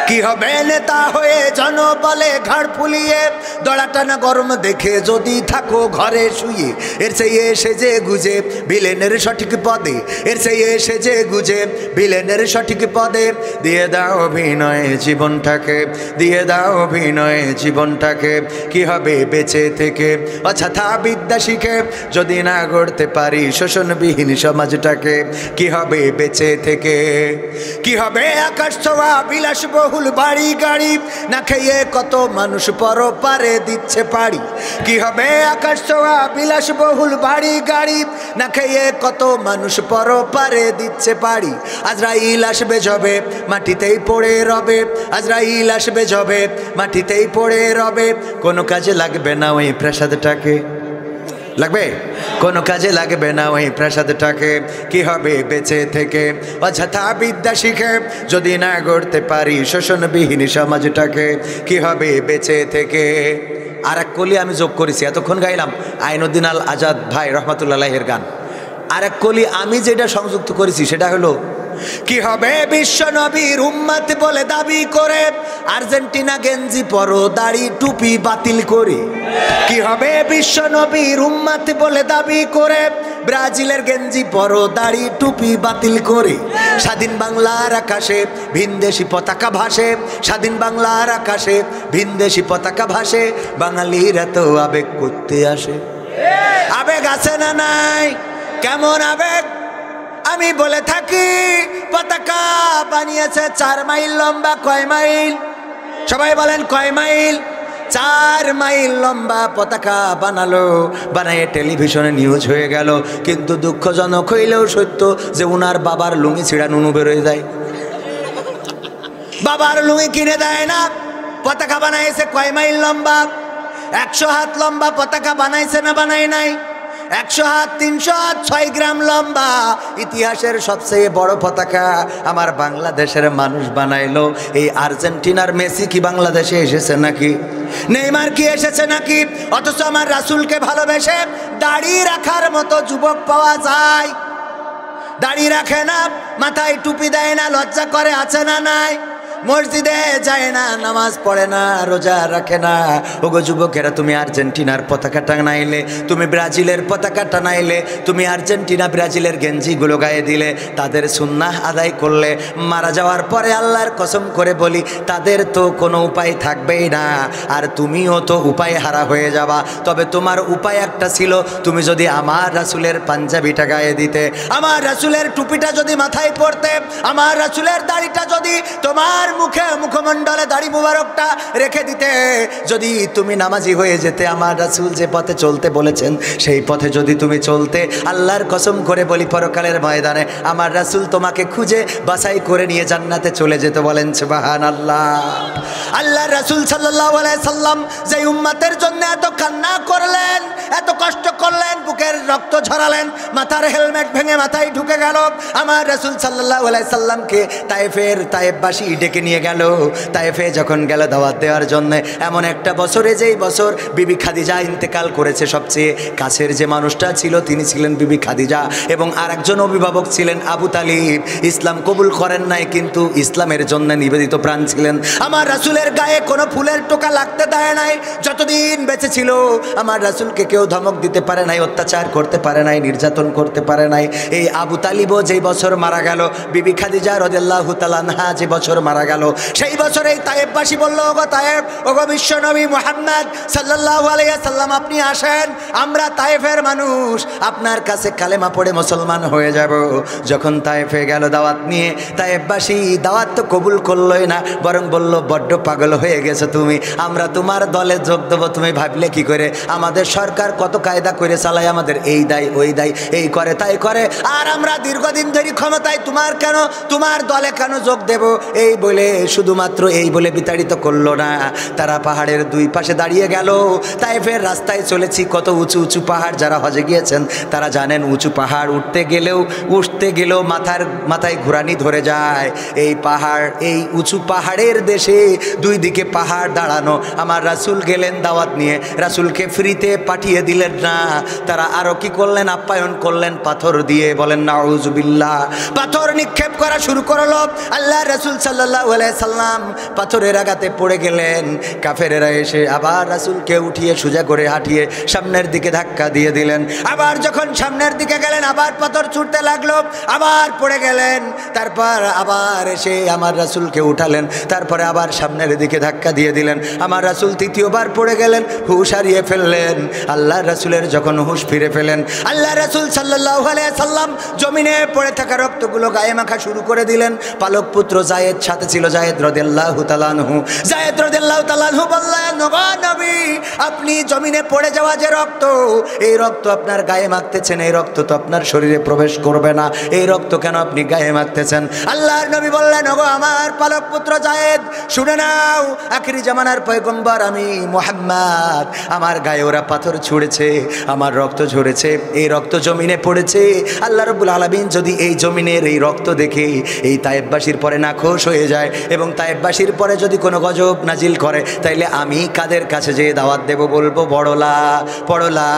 কি হবে নেতা হয়ে জনবলে ঘাড় ফুলিয়ে, দড়া টানা গরম দেখে যদি থাকো ঘরে শুয়ে? এর চেয়ে সেজে গুজে ভিলেনের সঠিক পদে, এর চেয়ে সেজে গুজে ভিলেনের সঠিক পদে, দিয়ে দাও অভিনয়ে জীবনটাকে, দিয়ে দাও অভিনয়ে জীবনটাকে। কি হবে বেঁচে থেকে অযথা বিদ্যা শিখে, যদি না গড়তে পারি শোষণবিহীন সমাজটাকে? কি হবে বেঁচে থেকে? কি হবে আকাশ ছোঁয়া বিলাসবহুল বাড়ি গাড়ি, না খেয়ে কত মানুষ পরপারে দিচ্ছে পাড়ি? কি হবে আকাশ ছোঁয়া বিলাসবহুল বাড়ি গাড়ি, না খেয়ে কত মানুষ পরপারে দিচ্ছে পাড়ি? আজরাইল আসবে যবে মাটিতেই পড়ে রবে, আজরাইল আসবে যবে মাটিতেই পড়ে রবে, কোনো কাজে লাগবে না ওই প্রাসাদটাকে, লাগবে কোনো কাজে লাগবে না ওই প্রাসাদটাকে। কি হবে বেঁচে থেকে অযথা বিদ্যা শিখে, যদি না গড়তে পারি শোষণবিহীন সমাজটাকে? কি হবে বেঁচে থেকে? আর এক কলি আমি যোগ করেছি, এতক্ষণ গাইলাম আইনুদ্দিন আল আজাদ ভাই রহমতুল্লাহের গান। আর এক কলি আমি যেটা সংযুক্ত করেছি সেটা হলো, কি হবে বিশ্ব নবীর উম্মত বলে দাবি করে, আর্জেন্টিনা গেঞ্জি পরো দাড়ি টুপি বাতিল করে? কি হবে বিশ্ব নবীর উম্মত বলে দাবি করে, ব্রাজিলের গেঞ্জি পরো দাড়ি টুপি বাতিল করে? স্বাধীন বাংলার আকাশে ভিনদেশি পতাকা ভাসে, স্বাধীন বাংলার আকাশে ভিনদেশি পতাকা ভাসে, বাঙালিরা তো আবেগ করতে আসে। আবেগ আছে না নাই? কেমন আবেগ? আমি বলে থাকি পতাকা বানিয়েছে 4 মাইল লম্বা। কয় মাইল? সবাই বলেন কয় মাইল? 4 মাইল লম্বা পতাকা বানালো, বানায় টেলিভিশনে নিউজ হয়ে গেল। কিন্তু দুঃখজনক হইলেও সত্য যে উনার বাবার লুঙ্গি ছিঁড়া নুনু বেরোয় যায়, বাবার লুঙ্গি কিনে দেয় না। পতাকা বানাইছে কয় মাইল লম্বা? 100 হাত লম্বা পতাকা বানাইছে না বানাই নাই? 100 হাত 300 হাত 6 গ্রাম লম্বা ইতিহাসের সবচেয়ে বড় পতাকা আমার বাংলাদেশের মানুষ বানাইলো। এই আর্জেন্টিনার মেসি কি বাংলাদেশে এসেছে নাকি? নেইমার কি এসেছে নাকি? অথচ আমার রাসূলকে ভালোবেসে দাড়ি রাখার মতো যুবক পাওয়া যায়, দাড়ি রাখে না, মাথায় টুপি দেয় না, লজ্জা করে আছে না নাই? মসজিদে যায় না, নামাজ পড়ে না, রোজা রাখে না। ওগো যুবকেরা, তুমি আর্জেন্টিনার পতাকা টানাইলে, তুমি ব্রাজিলের পতাকা টানাইলে, তুমি আর্জেন্টিনা ব্রাজিলের গেঞ্জিগুলো গায়ে দিলে, তাদের সুন্নাহ আদায় করলে, মারা যাওয়ার পরে আল্লাহর কসম করে বলি তাদের তো কোনো উপায় থাকবেই না, আর তুমিও তো উপায় হারা হয়ে যাবা। তবে তোমার উপায় একটা ছিল, তুমি যদি আমার রাসূলের পাঞ্জাবিটা গায়ে দিতে, আমার রাসূলের টুপিটা যদি মাথায় পড়তে, আমার রাসূলের দাড়িটা যদি তোমার মুখমণ্ডলে দাড়ি মুবারকটা রেখে দিতে, যদি তুমি নামাজি হয়ে যেতে, আমার রাসূল যে পথে চলতে বলেছেন সেই পথে যদি তুমি চলতে, আল্লাহর কসম করে বলি পরকালের ময়দানে আমার রাসূল তোমাকে খুঁজে বাছাই করে নিয়ে জান্নাতে চলে যেতে। বলেন সুবহানাল্লাহ। আল্লাহর রাসূল সাল্লাল্লাহু আলাইহি সাল্লাম যে উম্মতের জন্য এত কান্না করলেন, এত কষ্ট করলেন, বুকের রক্ত ঝরালেন, মাথার হেলমেট ভেঙে মাথায় ঢুকে গেল, আমার রাসূল সাল্লাল্লাহু আলাইহি সাল্লামকে তায়েফবাসী ডেকে নিয়ে গেল। তায়েফে যখন গেল দাওয়াত দেওয়ার জন্য, এমন একটা বছরে যেই বছর বিবি খাদিজা ইন্তেকাল করেছে, সবচেয়ে কাছের যে মানুষটা ছিল তিনি ছিলেন বিবি খাদিজা, এবং আর একজন অভিভাবক ছিলেন আবু তালিব। ইসলাম কবুল করেন নাই, কিন্তু ইসলামের জন্য নিবেদিত প্রাণ ছিলেন। আমার রাসূলের গায়ে কোনো ফুলের টোকা লাগতে দেয় নাই। যতদিন বেঁচে ছিল আমার রাসূলকে কেউ ধমক দিতে পারে নাই, অত্যাচার করতে পারে নাই, নির্যাতন করতে পারে নাই। এই আবু তালিবও যেই বছর মারা গেল, বিবি খাদিজা রাদিয়াল্লাহু তাআলা আনহা যে বছর মারা গেল, সেই বছরেই তায়েফবাসী বলল, ওগো তায়েফ, ওগো বিশ্বনবী মুহাম্মদ সাল্লাল্লাহু আলাইহি ওয়াসাল্লাম, আপনি আসেন, আমরা তায়েফের মানুষ, আপনার কাছে কালেমা পড়ে মুসলমান হয়ে যাব। যখন তায়েফে গেল দাওয়াত নিয়ে, তায়েফবাসী দাওয়াত তো কবুল করলই না, বরং বলল, বড্ড পাগল হয়ে গেছো তুমি, আমরা তোমার দলে যোগ দেবো। তুমি ভাবলে কি করে? আমাদের সরকার কত কায়দা করে চালায়, আমাদের এই দায় ওই দায়, এই করে তাই করে, আর আমরা দীর্ঘদিন ধরে ক্ষমতায়, তোমার দলে কেন যোগ দেব? এই বলে, শুধুমাত্র এই বলে বিতাড়িত করলো না, তারা পাহাড়ের দুই পাশে দাঁড়িয়ে গেল। তায়েফের রাস্তায় চলেছি, কত উঁচু উঁচু পাহাড়, যারা হজে গিয়েছেন তারা জানেন, উঁচু পাহাড় উঠতে গেলেও মাথায় ঘুরানি ধরে যায়। এই পাহাড়, এই উঁচু পাহাড়ের দেশে দুই দিকে পাহাড় দাঁড়ানো। আমার রাসূল গেলেন দাওয়াত নিয়ে, রাসূলকে ফ্রিতে পাঠিয়ে দিলেন না, তারা আরো কি করলেন? আপ্যায়ন করলেন পাথর দিয়ে। বলেন নাউযুবিল্লাহ। পাথর নিক্ষেপ করা শুরু করলো। আল্লাহ রাসূল সাল্লাল্লাহু আলাইহি সাল্লাম পাথরের আঘাতে পড়ে গেলেন। কাফেরেরা এসে আবার রাসূলকে উঠিয়ে সোজা করে হাঁটিয়ে সামনের দিকে ধাক্কা দিয়ে দিলেন। আবার যখন সামনের দিকে গেলেন, আবার পাথর ছুটতে লাগলো, আবার পড়ে গেলেন। তারপর আবার এসে আমার রাসূলকে উঠালেন, তারপরে আবার সামনের দিকে ধাক্কা দিয়ে দিলেন। আমার রাসূল তৃতীয়বার পড়ে গেলেন, হুঁশ হারিয়ে ফেললেন। আল্লাহ রাসূলের যখন হুঁশ ফিরে পেলেন, আল্লাহ রাসূল সাল্লাল্লাহু আলাইহি সাল্লাম জমিনে পড়ে থাকা রক্তগুলো গায়ে মাখা শুরু করে দিলেন। পালক পুত্র যায়েদ সাথে ছিল, যায়েদ রাদিয়াল্লাহু তাআলা আনহু। যায়েদ রাদিয়াল্লাহু তাআলা আনহু বললেন, ওগো নবী, আপনি জমিনে পড়ে যাওয়া যে রক্ত, এই রক্ত আপনার গায়ে মাখতেছেন, এই রক্ত তো আপনার শরীরে প্রবেশ করবে না, এই রক্ত কেন আপনি গায়ে মাখতেছেন? আল্লাহর নবী বললেন, ওগো আমার পালক পুত্র যায়েদ, শুনে নাও, আখিরি জামানার পয়গম্বর আমি মুহাম্মদ, আমার গায়ে ওরা পাথর ছুঁড়েছে, আমার রক্ত ঝরেছে, এই রক্ত জমিনে পড়েছে। আল্লাহ রাব্বুল আলামিন যদি এই জমিনের এই রক্ত দেখে এই তায়েফবাসীর পরে নাখোশ হয়ে যায়, এবং তায়েফবাসীর পরে যদি কোনো গজব নাজিল করে, তাইলে আমি কাদের কাছে যেয়ে দাওয়াত দেব? বলবো, পড়লা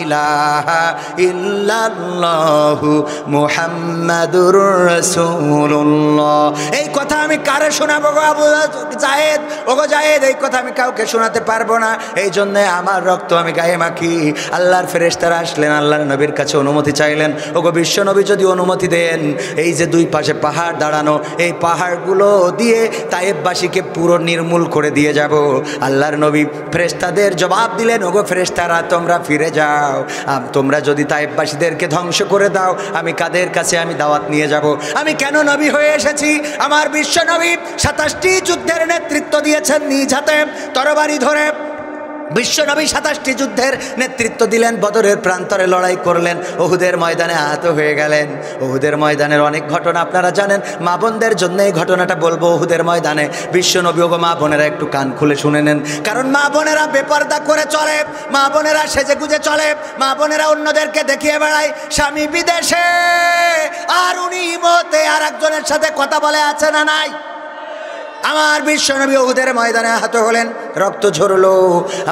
ইলাহা ইল্লাল্লাহু মুহাম্মাদুর রাসূলুল্লাহ। এই কথা আমি কারে শোনাবো গো আবু যায়েদ? ওগো যায়েদ, এই কথা আমি কাউকে শোনাতে পারবো না, এই জন্যে আমার রক্ত আমি গায়ে মাখি। আল্লাহর ফেরেশতারা আসলেন, আল্লাহর নবীর কাছে অনুমতি চাইলেন, ওগো বিশ্ব নবী যদি অনুমতি দেন, এই যে দুই পাশে পাহাড় দাঁড়ানো, এই পাহাড়গুলো দিয়ে তায়েফবাসীকে পুরো নির্মূল করে দিয়ে যাব। আল্লাহর নবী ফেরেশতাদের জবাব দিলেন, ওগো ফেরেশতারা, তোমরা ফিরে যাও, তোমরা যদি তায়েফবাসীদেরকে ধ্বংস করে দাও, আমি কাদের কাছে আমি দাওয়াত নিয়ে যাব? আমি কেন নবী হয়ে এসেছি? আমার বিশ্ব নবী 27টি যুদ্ধের নেতৃত্ব দিয়েছেন নিজ হাতে তরবারি ধরে। বিশ্বনবী 27টি যুদ্ধের নেতৃত্ব দিলেন, বদরের প্রান্তরে লড়াই করলেন, উহুদের ময়দানে আহত হয়ে গেলেন। উহুদের ময়দানের অনেক ঘটনা আপনারা জানেন, মা বোনদের জন্য এই ঘটনাটা বলবো। উহুদের ময়দানে বিশ্বনবী, ওগো মা বোনেরা একটু কান খুলে শুনে নেন, কারণ মা বোনেরা বেপরদা করে চলে, মা বোনেরা সেজে গুজে চলে, মা বোনেরা অন্যদেরকে দেখিয়ে বেড়ায় স্বামী বিদেশে, আর উনি মতে আর একজনের সাথে কথা বলে, আছে না নাই? আমার বিশ্বনবী উহুদের ময়দানে আহত হলেন, রক্ত ঝরলো,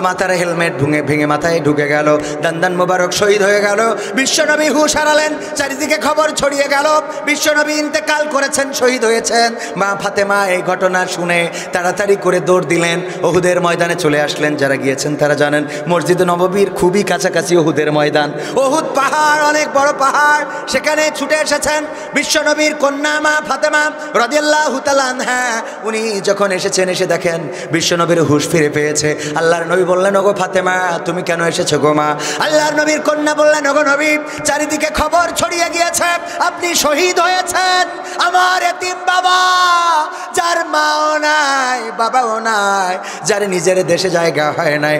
মাথার হেলমেট ভেঙে মাথায় ঢুকে গেল, দান্দান মোবারক শহীদ হয়ে গেল। বিশ্বনবী হুঁশ হারালেন, চারিদিকে খবর ছড়িয়ে গেল বিশ্বনবী ইন্তেকাল করেছেন, শহীদ হয়েছেন। মা ফাতেমা এই ঘটনা শুনে তাড়াতাড়ি করে দৌড় দিলেন, উহুদের ময়দানে চলে আসলেন। যারা গিয়েছেন তারা জানেন, মসজিদে নববীর খুবই কাছাকাছি উহুদের ময়দান। উহুদ পাহাড়, অনেক বড় পাহাড়, সেখানে ছুটে এসেছেন বিশ্বনবীর কন্যা মা ফাতেমা রাদিয়াল্লাহু তাআলা আনহা। উনি যখন এসেছেন, এসে দেখেন বিশ্বনবীর হুঁশ ফিরে পেয়েছে। আল্লাহর নবী বললেন, ওগো ফাতেমা, তুমি কেন এসেছো গো মা? আল্লাহর নবীর কন্যা বললেন, ওগো নবী, চারিদিকে খবর ছড়িয়ে গিয়েছে আপনি শহীদ হয়েছেন। আমার এতিম বাবা, যার মাও নাই বাবাও নাই, যার নিজের দেশে জায়গা হয় নাই,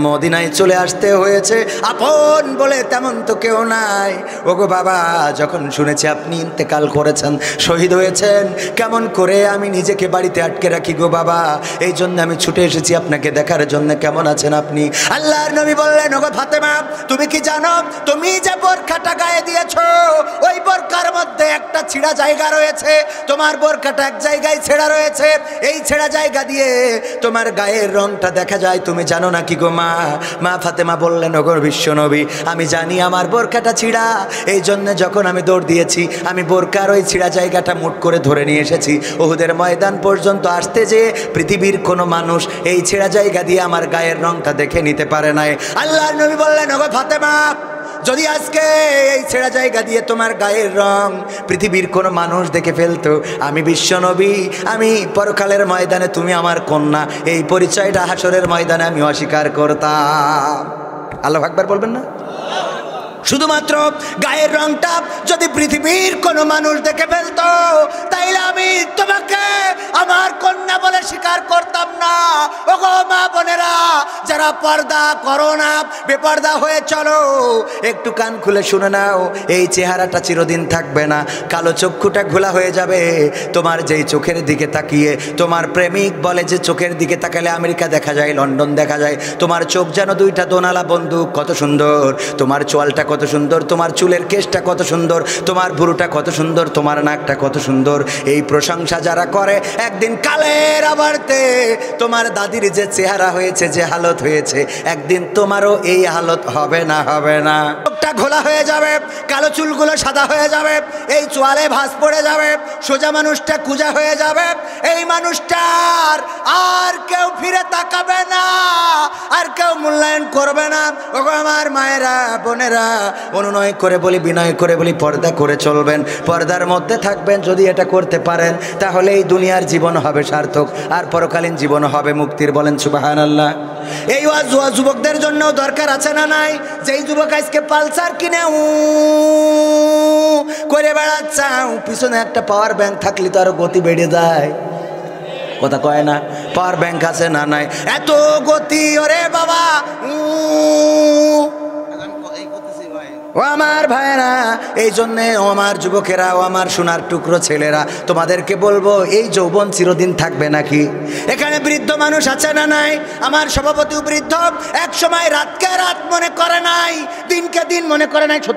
মদিনায় চলে আসতে হয়েছে, আপন বলে তেমন তো কেউ নাই। ওগো বাবা, যখন শুনেছি আপনি ইন্তেকাল করেছেন, শহীদ হয়েছেন, কেমন করে আমি নিজেকে বাড়িতে আটকে রাখি গো বাবা? এই জন্য আমি ছুটে এসেছি আপনাকে দেখার জন্য কেমন আছেন আপনি? আল্লাহর নবী বললেন, ওগো ফাতেমা, তুমি কি জানো তুমি যে বোরখাটা গায়ে দিয়েছো ওই বোরখার মধ্যে একটা ছিঁড়া জায়গা রয়েছে, তোমার বোরখাটা এক জায়গায় ছেঁড়া রয়েছে, এই ছেঁড়া জায়গা দিয়ে তোমার গায়ের রংটা দেখা যায়, তুমি জানো না কি গো মা? মা ফাতেমা বললেন, ওগো বিশ্বনবী, আমি জানি আমার বোরখাটা ছিঁড়া, এই জন্য যখন আমি দৌড় দিয়েছি আমি বোরকার ওই ছিঁড়া জায়গাটা মুট করে ধরে নিয়ে এসেছি। উহুদের ময়দান পর্যন্ত আসতে যে পৃথিবীর কোনো মানুষ এই ছেঁড়া জায়গা দিয়ে আমার গায়ের রংটা দেখে নিতে পারে নাই। আল্লাহর নবী বললেন, ওগো ফাতেমা, যদি আজকে এই ছেঁড়া জায়গা দিয়ে তোমার গায়ের রং পৃথিবীর কোনো মানুষ দেখে ফেলতো, আমি বিশ্বনবী, আমি পরকালের ময়দানে তুমি আমার কন্যা, এই পরিচয়টা হাসরের ময়দানে আমি অস্বীকার করতাম। আল্লাহু আকবার বলবেন না? শুধুমাত্র গায়ের রংটা যদি পৃথিবীর কোনো মানুষ দেখে ফেলতো, তাইলে আমি তোমাকে আমার কন্যা বলে স্বীকার করতাম না। ওগো মা বোনেরা, যারা পর্দা করো না, বেপর্দা হয়ে চলো, একটু কান খুলে শুনে নাও, এই চেহারাটা চিরদিন থাকবে না, কালো চক্ষুটা ঘোলা হয়ে যাবে। তোমার যেই চোখের দিকে তাকিয়ে তোমার প্রেমিক বলে যে চোখের দিকে তাকালে আমেরিকা দেখা যায়, লন্ডন দেখা যায়, তোমার চোখ যেন দুইটা দোনালা বন্দুক, কত সুন্দর, তোমার চোয়ালটা কত সুন্দর, তোমার চুলের কেশটা কত সুন্দর, তোমার ভুরুটা কত সুন্দর, তোমার নাকটা কত সুন্দর, এই প্রশংসা যারা করে, একদিন কালের আবর্তে তোমার দাদির যে চেহারা হয়েছে, যে হালত হয়েছে, একদিন তোমারও এই হালত হবে না? হবে না? চোখটা ঘোলা হয়ে যাবে, কালো চুলগুলো সাদা হয়ে যাবে, এই চোয়ালে ভাঁজ পড়ে যাবে, সোজা মানুষটা কুজা হয়ে যাবে, এই মানুষটার আর কেউ ফিরে তাকাবে না, আর কেউ মূল্যায়ন করবে না। ওগো আমার মায়েরা, বোনেরা, অনুনয় করে বলি, বিনয় করে বলি, পর্দা করে চলবেন, পর্দার মধ্যে থাকবেন। যদি এটা করতে পারেন তাহলে এই দুনিয়ার জীবন হবে সার্থক, আর পরকালীন জীবন হবে মুক্তির। বলেন সুবহানাল্লাহ। এই ওয়াজ যুবকদের জন্য দরকার আছে না নাই? যেই যুবক আজকে পালসার কিনে করে বেড়াচ্ছে, পিছনে একটা পাওয়ার ব্যাংক থাকলে তো আরো গতি বেড়ে যায়। কথা কয় না? পাওয়ার ব্যাংক আছে না নাই? এত গতি, ওরে বাবা। ও আমার ভাইয়েরা, এই জন্যে ও আমার যুবকেরা, ও আমার সোনার টুকরো ছেলেরা, তোমাদেরকে বলবো, এই যৌবন চিরদিন থাকবে নাকি? এখানে বৃদ্ধ মানুষ আছে না নাই? আমার সভাপতি বৃদ্ধ, এক সময় রাতকে রাত মনে করে নাই, দিনকে দিন মনে করে নাই। সত্যি